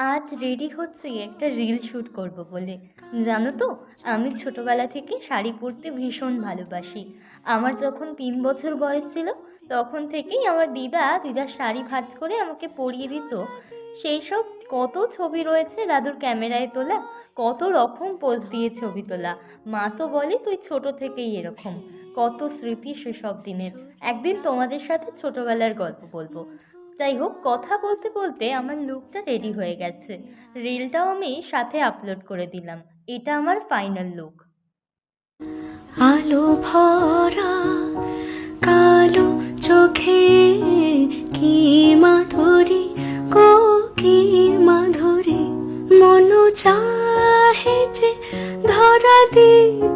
আজ রেডি হচ্ছি একটা রিল শ্যুট করব বলে। জানো তো, আমি ছোটবেলা থেকে শাড়ি পরতে ভীষণ ভালোবাসি। আমার যখন 3 বছর বয়স ছিল, তখন থেকেই আমার দিদার শাড়ি ভাঁজ করে আমাকে পরিয়ে দিত। সেই সব কত ছবি রয়েছে দাদুর ক্যামেরায় তোলা, কত রকম পোজ দিয়ে ছবি তোলা। মা তো বলে তুই ছোট থেকেই এরকম। কত স্মৃতি সেসব দিনের। একদিন তোমাদের সাথে ছোটবেলার গল্প বলবো। যাই হোক, কথা বলতে বলতে আমার লুকটা রেডি হয়ে গেছে। রিলটাও আমি সাথে আপলোড করে দিলাম। এটা আমার ফাইনাল লুক। আলো ভরা কালো চোখে কি মাধুরী, গো কি মাধুরী, মন চাহে যে ধরা দিতে